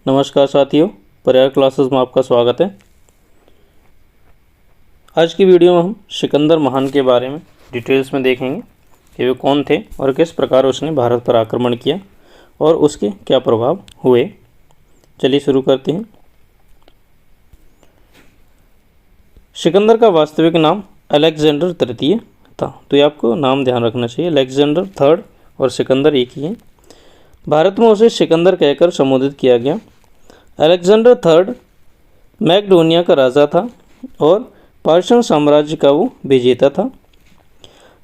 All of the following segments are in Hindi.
नमस्कार साथियों, पर्याय क्लासेस में आपका स्वागत है। आज की वीडियो में हम सिकंदर महान के बारे में डिटेल्स में देखेंगे कि वे कौन थे और किस प्रकार उसने भारत पर आक्रमण किया और उसके क्या प्रभाव हुए। चलिए शुरू करते हैं। सिकंदर का वास्तविक नाम अलेक्जेंडर तृतीय था, तो ये आपको नाम ध्यान रखना चाहिए। अलेक्जेंडर थर्ड और सिकंदर एक ही है। भारत में उसे सिकंदर कहकर संबोधित किया गया। अलेक्जेंडर थर्ड मैकडोनिया का राजा था और पर्शियन साम्राज्य का वो विजेता था,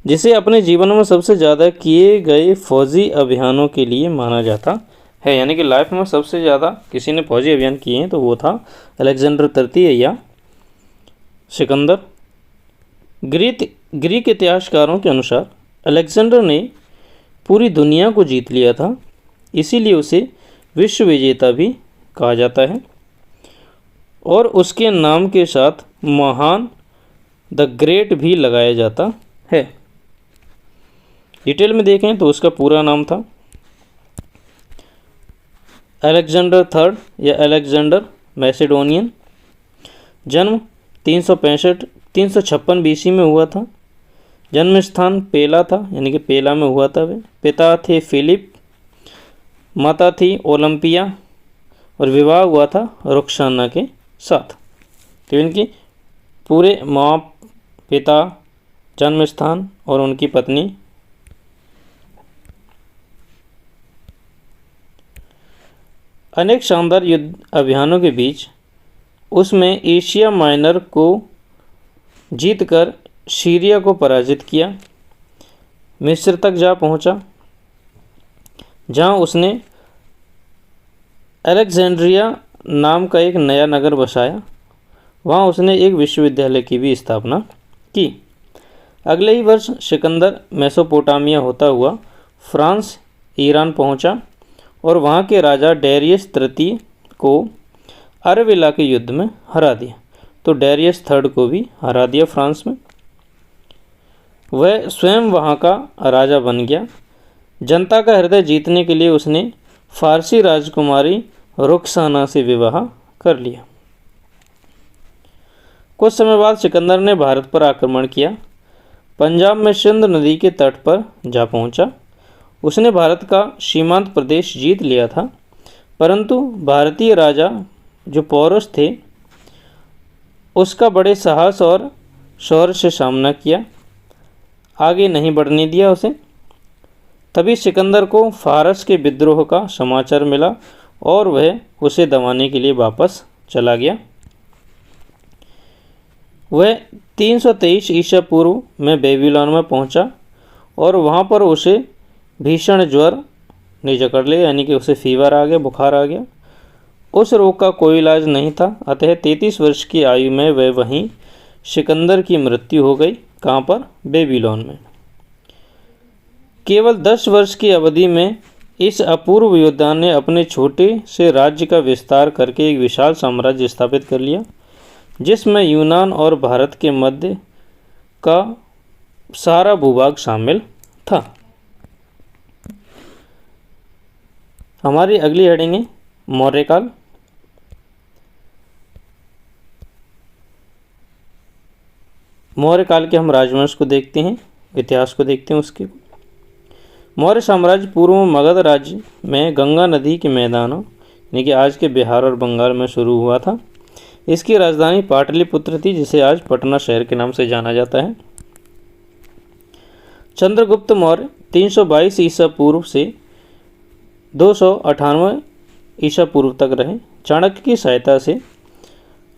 जिसे अपने जीवन में सबसे ज़्यादा किए गए फौजी अभियानों के लिए माना जाता है। यानी कि लाइफ में सबसे ज़्यादा किसी ने फौजी अभियान किए हैं तो वो था अलेक्जेंडर तृतीय या सिकंदर। ग्रीक इतिहासकारों के अनुसार अलेक्जेंडर ने पूरी दुनिया को जीत लिया था, इसीलिए उसे विश्व विजेता भी कहा जाता है और उसके नाम के साथ महान द ग्रेट भी लगाया जाता है। डिटेल में देखें तो उसका पूरा नाम था अलेक्जेंडर थर्ड या अलेक्जेंडर मैसेडोनियन। जन्म 356 बीसी में हुआ था। जन्म स्थान पेला था, यानी कि पेला में हुआ था। वे पिता थे फिलिप, माता थी ओलंपिया और विवाह हुआ था रुक्साना के साथ। तो इनकी पूरे माँ, पिता, जन्म स्थान और उनकी पत्नी। अनेक शानदार युद्ध अभियानों के बीच उसमें एशिया माइनर को जीतकर सीरिया को पराजित किया, मिस्र तक जा पहुंचा, जहां उसने अलेक्जेंड्रिया नाम का एक नया नगर बसाया। वहां उसने एक विश्वविद्यालय की भी स्थापना की। अगले ही वर्ष सिकंदर मेसोपोटामिया होता हुआ फ्रांस, ईरान पहुंचा और वहां के राजा डेरियस तृतीय को अरविला के युद्ध में हरा दिया। तो डेरियस थर्ड को भी हरा दिया फ्रांस में। वह स्वयं वहां का राजा बन गया। जनता का हृदय जीतने के लिए उसने फारसी राजकुमारी रुक्साना से विवाह कर लिया। कुछ समय बाद सिकंदर ने भारत पर आक्रमण किया। पंजाब में सिंध नदी के तट पर जा पहुंचा। उसने भारत का सीमांत प्रदेश जीत लिया था, परंतु भारतीय राजा जो पौरुष थे उसका बड़े साहस और शौर्य से सामना किया, आगे नहीं बढ़ने दिया उसे। तभी सिकंदर को फारस के विद्रोह का समाचार मिला और वह उसे दबाने के लिए वापस चला गया। वह 323 ईसा पूर्व में बेबीलोन में पहुंचा और वहां पर उसे भीषण ज्वर ने जकड़ लिया, यानी कि उसे फीवर आ गया, बुखार आ गया। उस रोग का कोई इलाज नहीं था, अतः 33 वर्ष की आयु में वह वहीं सिकंदर की मृत्यु हो गई। कहाँ पर? बेबीलोन में। केवल 10 वर्ष की अवधि में इस अपूर्व योद्धा ने अपने छोटे से राज्य का विस्तार करके एक विशाल साम्राज्य स्थापित कर लिया, जिसमें यूनान और भारत के मध्य का सारा भूभाग शामिल था। हमारी अगली हेडिंग है मौर्यकाल। मौर्यकाल के हम राजवंश को देखते हैं, इतिहास को देखते हैं उसके। मौर्य साम्राज्य पूर्व में मगध राज्य में गंगा नदी के मैदानों, यानी कि आज के बिहार और बंगाल में शुरू हुआ था। इसकी राजधानी पाटलिपुत्र थी, जिसे आज पटना शहर के नाम से जाना जाता है। चंद्रगुप्त मौर्य 322 ईसा पूर्व से 298 ईसा पूर्व तक रहे। चाणक्य की सहायता से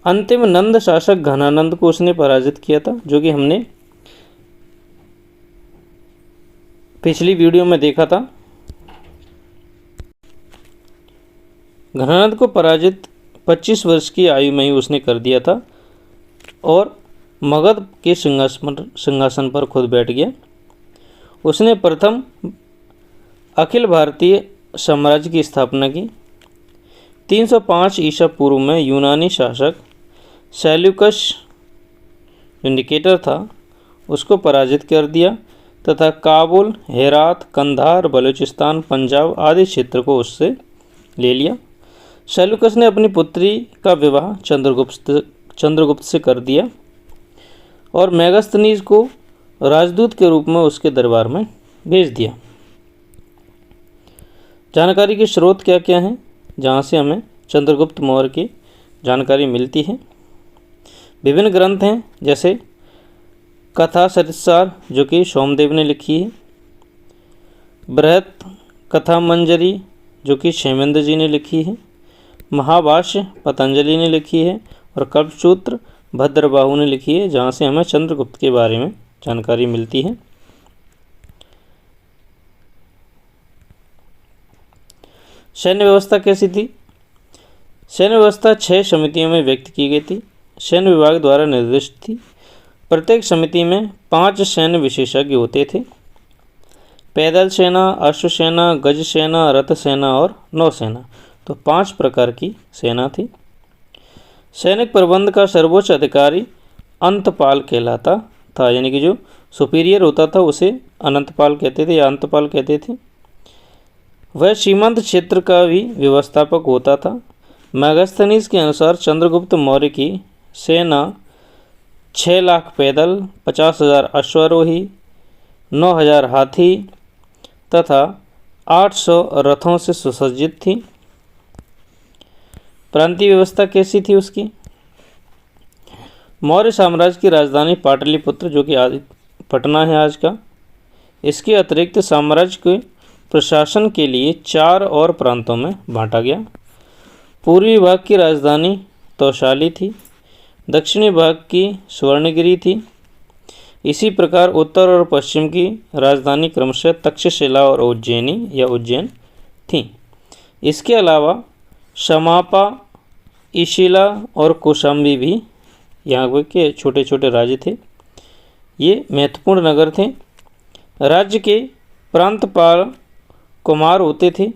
अंतिम नंद शासक घनानंद को उसने पराजित किया था, जो कि हमने पिछली वीडियो में देखा था। घनानंद को पराजित 25 वर्ष की आयु में ही उसने कर दिया था और मगध के सिंहासन पर खुद बैठ गया। उसने प्रथम अखिल भारतीय साम्राज्य की स्थापना की। 305 ईसा पूर्व में यूनानी शासक सेल्यूकस जो निकेटर था उसको पराजित कर दिया तथा काबुल, हेरात, कंधार, बलूचिस्तान, पंजाब आदि क्षेत्र को उससे ले लिया। सेल्यूकस ने अपनी पुत्री का विवाह चंद्रगुप्त से कर दिया और मेगास्थनीज को राजदूत के रूप में उसके दरबार में भेज दिया। जानकारी के स्रोत क्या क्या हैं जहाँ से हमें चंद्रगुप्त मौर्य की जानकारी मिलती है? विभिन्न ग्रंथ हैं, जैसे कथा सरित्सार जो कि सोमदेव ने लिखी है, बृहत कथा मंजरी जो कि क्षेमेंद्र जी ने लिखी है, महाभाष्य पतंजलि ने लिखी है और कल्पसूत्र भद्रबाहु ने लिखी है, जहाँ से हमें चंद्रगुप्त के बारे में जानकारी मिलती है। सैन्य व्यवस्था कैसी थी? सैन्य व्यवस्था 6 समितियों में व्यक्त की गई थी। सैन्य विभाग द्वारा निर्दिष्ट थी। प्रत्येक समिति में 5 सैन्य विशेषज्ञ होते थे। पैदल सेना, अश्व सेना, गज सेना, रथ सेना और नौसेना, तो 5 प्रकार की सेना थी। सैनिक प्रबंध का सर्वोच्च अधिकारी अंतपाल कहलाता था, यानी कि जो सुपीरियर होता था उसे अनंतपाल कहते थे या अंतपाल कहते थे। वह सीमांत क्षेत्र का भी व्यवस्थापक होता था। मेगास्थनीज के अनुसार चंद्रगुप्त मौर्य की सेना 6 लाख पैदल, 50,000 अश्वारोही, 9,000 हाथी तथा 800 रथों से सुसज्जित थी। प्रांतीय व्यवस्था कैसी थी उसकी? मौर्य साम्राज्य की राजधानी पाटलिपुत्र जो कि आज पटना है आज का, इसके अतिरिक्त साम्राज्य के प्रशासन के लिए 4 और प्रांतों में बांटा गया। पूर्वी भाग की राजधानी तौशाली थी, दक्षिणी भाग की स्वर्णगिरी थी। इसी प्रकार उत्तर और पश्चिम की राजधानी क्रमशः तक्षशिला और उज्जैन थी। इसके अलावा शमापा, इशिला और कौशाम्बी भी यहाँ के छोटे छोटे राज्य थे। ये महत्वपूर्ण नगर थे। राज्य के प्रांतपाल कुमार होते थे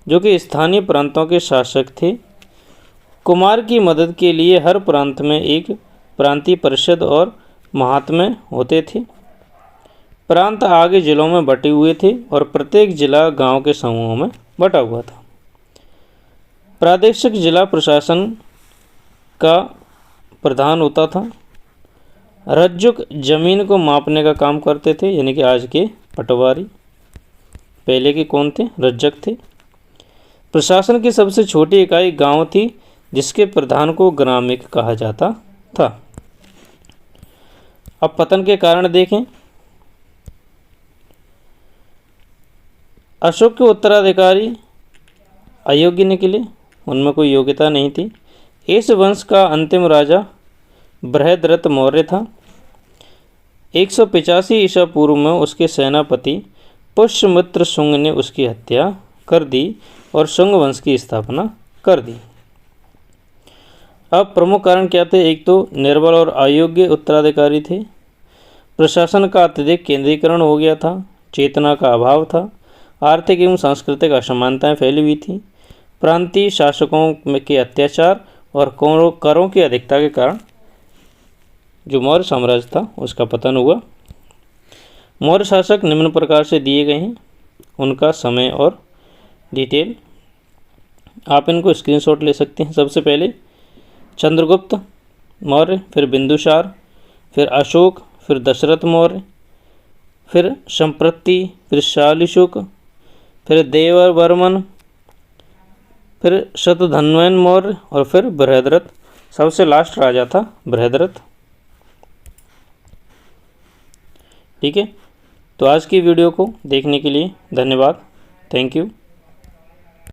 जो कि स्थानीय प्रांतों के शासक थे। कुमार की मदद के लिए हर प्रांत में एक प्रांतीय परिषद और महात्मे होते थे। प्रांत आगे जिलों में बटे हुए थे और प्रत्येक जिला गांव के समूहों में बटा हुआ था। प्रादेशिक जिला प्रशासन का प्रधान होता था। रज्जुक जमीन को मापने का काम करते थे, यानी कि आज के पटवारी। पहले के कौन थे? रज्जक थे। प्रशासन की सबसे छोटी इकाई गांव थी, जिसके प्रधान को ग्रामिक कहा जाता था। अब पतन के कारण देखें। अशोक के उत्तराधिकारी अयोग्य निकले, उनमें कोई योग्यता नहीं थी। इस वंश का अंतिम राजा बृहद्रथ मौर्य था। 185 ईसा पूर्व में उसके सेनापति पुष्यमित्र शुंग ने उसकी हत्या कर दी और शुंग वंश की स्थापना कर दी। अब प्रमुख कारण क्या थे? एक तो निर्बल और अयोग्य उत्तराधिकारी थे। प्रशासन का अत्यधिक केंद्रीकरण हो गया था। चेतना का अभाव था। आर्थिक एवं सांस्कृतिक असमानताएं फैली हुई थी। प्रांतीय शासकों के अत्याचार और करों की अधिकता के कारण जो मौर्य साम्राज्य था उसका पतन हुआ। मौर्य शासक निम्न प्रकार से दिए गए हैं, उनका समय और डिटेल आप इनको स्क्रीनशॉट ले सकते हैं। सबसे पहले चंद्रगुप्त मौर्य, फिर बिंदुसार, फिर अशोक, फिर दशरथ मौर्य, फिर संप्रति, फिर शालिशुक, फिर देववर्मन, फिर शतधन्वन मौर्य और फिर बृहद्रथ। सबसे लास्ट राजा था बृहद्रथ। ठीक है, तो आज की वीडियो को देखने के लिए धन्यवाद। Thank you.